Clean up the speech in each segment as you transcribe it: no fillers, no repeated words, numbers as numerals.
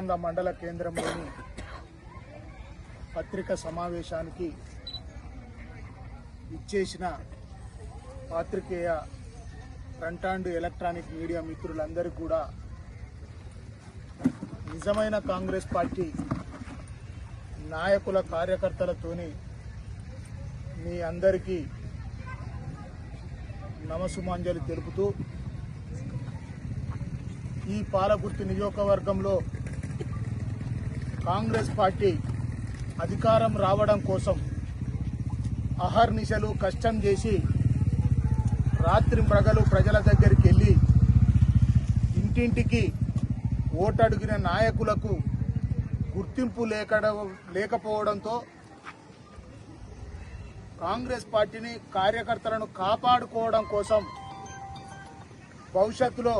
కొడకండ్ల మండల కేంద్రంలోని పత్రికా సమావేశానికి ఇచ్చేసిన పాత్రికేయ ప్రింట్ అండ్ ఎలక్ట్రానిక్ మీడియా మిత్రులందరికీ కూడా నిజమైన కాంగ్రెస్ పార్టీ నాయకుల కార్యకర్తలతోని మీ అందరికీ నమస్సుమాంజలి తెలుపుతూ ఈ పాలకుర్తి నియోజకవర్గంలో కాంగ్రెస్ పార్టీ అధికారం రావడం కోసం అహర్నిశలు కష్టం చేసి రాత్రి ప్రజల దగ్గరికి వెళ్ళి ఇంటింటికి ఓటడిగిన నాయకులకు గుర్తింపు లేకపోవడంతో కాంగ్రెస్ పార్టీని కార్యకర్తలను కాపాడుకోవడం కోసం భవిష్యత్తులో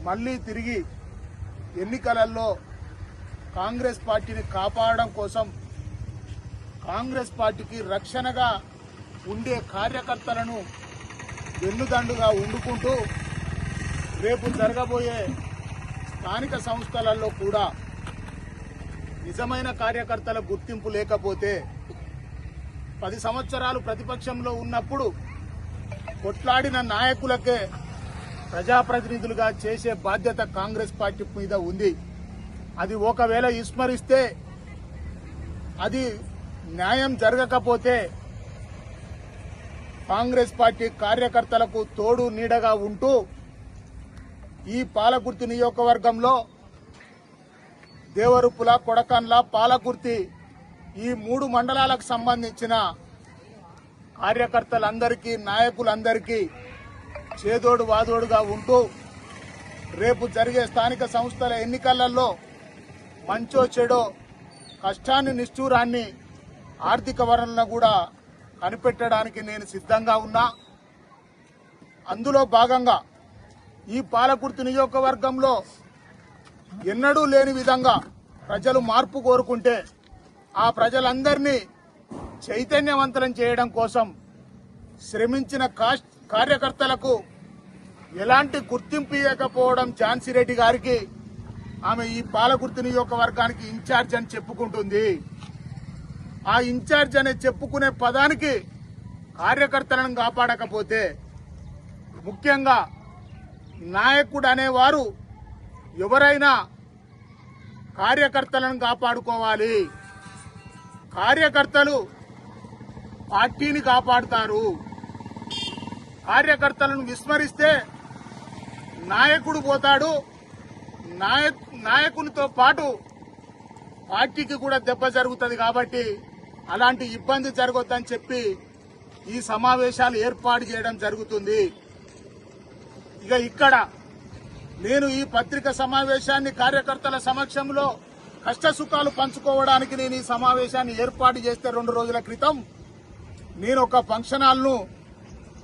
మళ్ళీ తిరిగి ఎన్నికలలో కాంగ్రెస్ పార్టీని కాపాడడం కోసం కాంగ్రెస్ పార్టీకి రక్షణగా ఉండే కార్యకర్తలను వెన్నుదండుగా ఉండుకుంటూ రేపు జరగబోయే స్థానిక సంస్థలలో కూడా నిజమైన కార్యకర్తల గుర్తింపు లేకపోతే 10 సంవత్సరాలు ప్రతిపక్షంలో ఉన్నప్పుడు కొట్లాడిన నాయకులకే ప్రజాప్రతినిధులుగా చేసే బాధ్యత కాంగ్రెస్ పార్టీ మీద ఉంది. అది ఒకవేళ విస్మరిస్తే, అది న్యాయం జరగకపోతే కాంగ్రెస్ పార్టీ కార్యకర్తలకు తోడు నీడగా ఉంటూ ఈ పాలకుర్తి నియోజకవర్గంలో దేవరుపుల, కొడకండ్ల, పాలకుర్తి ఈ 3 మండలాలకు సంబంధించిన కార్యకర్తలందరికీ నాయకులందరికీ చేదోడు వాదోడుగా ఉంటూ రేపు జరిగే స్థానిక సంస్థల ఎన్నికలలో మంచో చెడో కష్టాన్ని నిష్ఠూరాన్ని ఆర్థిక వనరులను కూడా కనిపెట్టడానికి నేను సిద్ధంగా ఉన్నా. అందులో భాగంగా ఈ పాలకుర్తి నియోజకవర్గంలో ఎన్నడూ లేని విధంగా ప్రజలు మార్పు కోరుకుంటే ఆ ప్రజలందరినీ చైతన్యవంతం చేయడం కోసం శ్రమించిన కార్యకర్తలకు ఎలాంటి గుర్తింపు ఇవ్వకపోవడం ఝాన్సీ రెడ్డి గారికి ఆమె ఈ పాలకుర్తి నియోజకవర్గానికి ఇన్ఛార్జ్ అని చెప్పుకుంటుంది. ఆ ఇన్ఛార్జ్ అనే చెప్పుకునే పదానికి కార్యకర్తలను కాపాడకపోతే, ముఖ్యంగా నాయకుడు అనేవారు ఎవరైనా కార్యకర్తలను కాపాడుకోవాలి. కార్యకర్తలు పార్టీని కాపాడుతారు. కార్యకర్తలను విస్మరిస్తే నాయకుడు పోతాడు. నాయకునితో పాటు పార్టీకి కూడా దెబ్బ జరుగుతుంది. కాబట్టి అలాంటి ఇబ్బంది జరగొద్దని చెప్పి ఈ సమావేశాలు ఏర్పాటు చేయడం జరుగుతుంది. ఇక ఇక్కడ నేను ఈ పత్రిక సమావేశాన్ని కార్యకర్తల సమక్షంలో కష్ట సుఖాలు పంచుకోవడానికి నేను ఈ సమావేశాన్ని ఏర్పాటు చేస్తే 2 రోజుల క్రితం నేను ఒక ఫంక్షన్ హాల్ను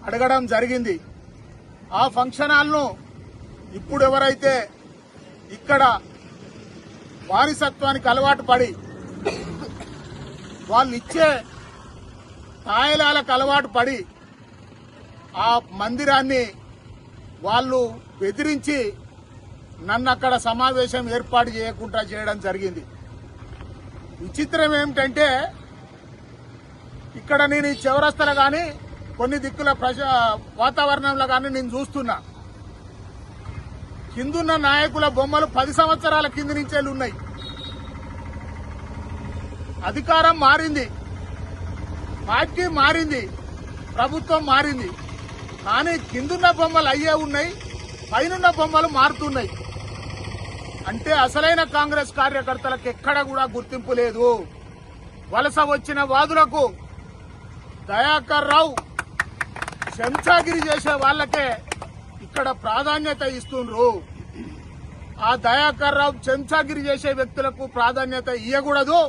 అడగడం జరిగింది. ఆ ఫంక్షన్ హాల్ను ఇప్పుడు ఎవరైతే ఇక్కడ వారసత్వానికి అలవాటు పడి వాళ్ళు ఇచ్చే తాయిలాలకు అలవాటు పడి ఆ మందిరాన్ని వాళ్ళు బెదిరించి నన్ను అక్కడ సమావేశం ఏర్పాటు చేయకుండా చేయడం జరిగింది. విచిత్రం ఏమిటంటే, ఇక్కడ నేను ఈ చౌరస్తలో కానీ కొన్ని దిక్కుల వాతావరణంలో కానీ నేను చూస్తున్నా, కిందున్న నాయకుల బొమ్మలు 10 సంవత్సరాల కింద నుంచే ఉన్నాయి. అధికారం మారింది, పార్టీ మారింది, ప్రభుత్వం మారింది, కానీ కిందున్న బొమ్మలు అయ్యే ఉన్నాయి, పైనున్న బొమ్మలు మారుతున్నాయి. అంటే అసలైన కాంగ్రెస్ కార్యకర్తలకు ఎక్కడ కూడా గుర్తింపు లేదు. వలస వచ్చిన వాదులకు దయాకర్ రావు చెంచాగిరి చేసే వాళ్లకే ఇక్కడ ప్రాధాన్యత ఇస్తుండ్రు. ఆ దయాకర్ రావు చెంచాగిరి చేసే వ్యక్తులకు ప్రాధాన్యత ఇవ్వకూడదు.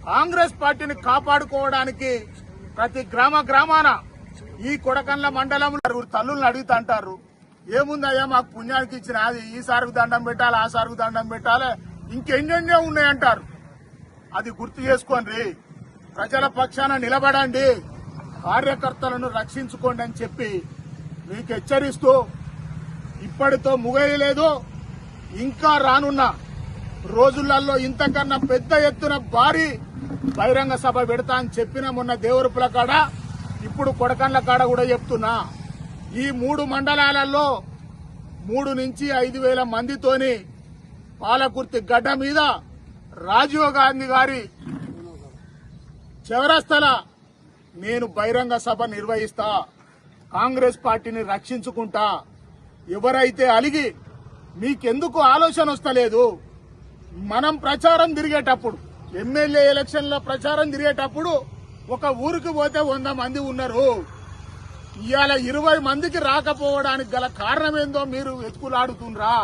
కాంగ్రెస్ పార్టీని కాపాడుకోవడానికి ప్రతి గ్రామాన ఈ కొడకండ్ల మండలంలో తల్లులను అడుగుతా అంటారు, ఏముందయ్యా మాకు పుణ్యానికి ఇచ్చిన అది ఈ సారుకు దండం పెట్టాలి, ఆ సారుకు దండం పెట్టాలి, ఇంకెన్నెన్నో ఉన్నాయంటారు. అది గుర్తు చేసుకోండి. ప్రజల పక్షాన నిలబడండి, కార్యకర్తలను రక్షించుకోండి అని చెప్పి మీకు హెచ్చరిస్తూ, ఇప్పటితో ముగియలేదు, ఇంకా రానున్న రోజులలో ఇంతకన్నా పెద్ద ఎత్తున భారీ బహిరంగ సభ పెడతా అని చెప్పిన మొన్న దేవరుపుల కాడ, ఇప్పుడు కొడకండ్ల కాడ కూడా చెప్తున్నా. ఈ 3 మండలాలలో 3 నుంచి 5,000 మందితోని పాలకుర్తి గడ్డ మీద రాజీవ్ గాంధీ గారి చౌరస్తల నేను బహిరంగ సభ నిర్వహిస్తా. కాంగ్రెస్ పార్టీని రక్షించుకుంటా. ఎవరైతే అలిగి మీకెందుకు ఆలోచన వస్తలేదు, మనం ప్రచారం తిరిగేటప్పుడు, ఎమ్మెల్యే ఎలక్షన్ల ప్రచారం తిరిగేటప్పుడు ఒక ఊరికి పోతే 100 మంది ఉన్నారు. ఇవాళ 20 మందికి రాకపోవడానికి గల కారణం ఏందో మీరు వెతుకులాడుతుండ్రా.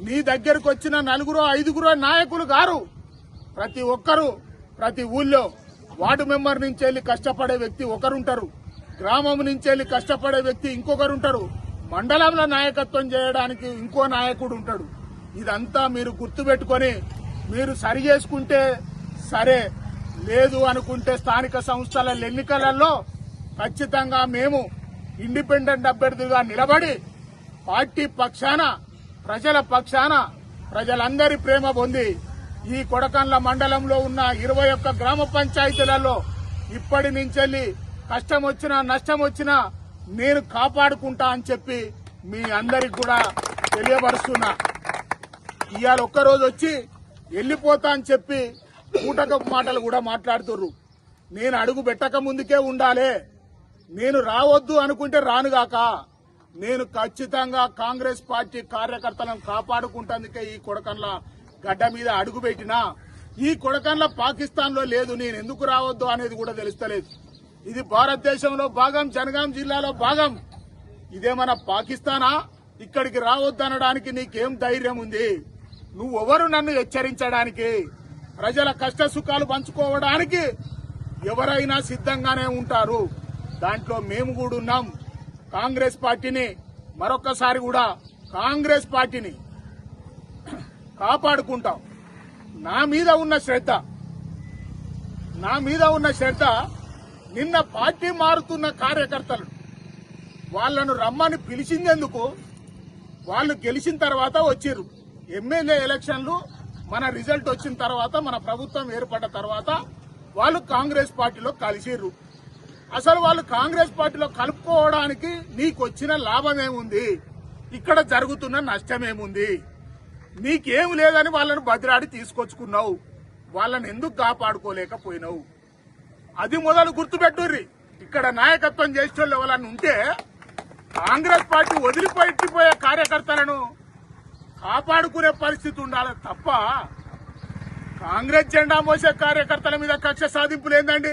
నీ దగ్గరకు వచ్చిన 4-5 నాయకులు గారు ప్రతి ఒక్కరు ప్రతి ఊళ్ళో వార్డు మెంబర్ నుంచి వెళ్లి కష్టపడే వ్యక్తి ఒకరుంటారు, గ్రామం నుంచి వెళ్లి కష్టపడే వ్యక్తి ఇంకొకరుంటారు, మండలంలో నాయకత్వం చేయడానికి ఇంకో నాయకుడు ఉంటాడు. ఇదంతా మీరు గుర్తుపెట్టుకొని మీరు సరి చేసుకుంటే సరే, లేదు అనుకుంటే స్థానిక సంస్థల ఎన్నికలలో ఖచ్చితంగా మేము ఇండిపెండెంట్ అభ్యర్థిగా నిలబడి పార్టీ పక్షాన, ప్రజల పక్షాన, ప్రజలందరి ప్రేమ పొంది ఈ కొడకండ్ల మండలంలో ఉన్న 21 గ్రామ పంచాయతీలలో ఇప్పటి నుంచి కష్టం వచ్చినా నష్టం వచ్చినా నేను కాపాడుకుంటా అని చెప్పి మీ అందరికి కూడా తెలియపరుస్తున్నా. ఇవాళ ఒక్కరోజు వచ్చి వెళ్లిపోతా అని చెప్పి కూటకపు మాటలు కూడా మాట్లాడుతుర్రు. నేను అడుగు పెట్టక ముందుకే ఉండాలి. నేను రావద్దు అనుకుంటే రానుగాక. నేను ఖచ్చితంగా కాంగ్రెస్ పార్టీ కార్యకర్తలను కాపాడుకుంటందుకే ఈ కొడకండ్ల గడ్డ మీద అడుగు పెట్టినా. ఈ కొడకండ్ల పాకిస్తాన్ లో లేదు. నేను ఎందుకు రావద్దు అనేది కూడా తెలుస్తలేదు. ఇది భారతదేశంలో భాగం, జనగాం జిల్లాలో భాగం. ఇదేమన్నా పాకిస్తానా? ఇక్కడికి రావద్దు అనడానికి నీకేం ధైర్యం ఉంది? నువ్వెవరు నన్ను హెచ్చరించడానికి? ప్రజల కష్ట సుఖాలు పంచుకోవడానికి ఎవరైనా సిద్ధంగానే ఉంటారు. దాంట్లో మేము కూడా ఉన్నాం. కాంగ్రెస్ పార్టీని మరొక్కసారి కూడా కాంగ్రెస్ పార్టీని కాపాడుకుంటాం. నా మీద ఉన్న శ్రద్ధ నిన్న పార్టీ మారుతున్న కార్యకర్తలు వాళ్లను రమ్మని పిలిచిందెందుకు? వాళ్ళు గెలిచిన తర్వాత వచ్చిర్రు. ఎమ్మెల్యే ఎలక్షన్లు మన రిజల్ట్ వచ్చిన తర్వాత, మన ప్రభుత్వం ఏర్పడ్డ తర్వాత వాళ్ళు కాంగ్రెస్ పార్టీలో కలిసిర్రు. అసలు వాళ్ళు కాంగ్రెస్ పార్టీలో కలుపుకోవడానికి నీకొచ్చిన లాభమేముంది? ఇక్కడ జరుగుతున్న నష్టమేముంది? నీకేం లేదని వాళ్ళను బదిలాడి తీసుకొచ్చుకున్నావు. వాళ్ళని ఎందుకు కాపాడుకోలేకపోయినావు? అది మొదలు గుర్తుపెట్టుర్రి. ఇక్కడ నాయకత్వం చేసేటోళ్ళు ఎవరన్నా ఉంటే కాంగ్రెస్ పార్టీ వదిలిపోయిపోయే కార్యకర్తలను కాపాడుకునే పరిస్థితి ఉండాలి తప్ప కాంగ్రెస్ జెండా మోసే కార్యకర్తల మీద కక్ష సాధింపులేందండి?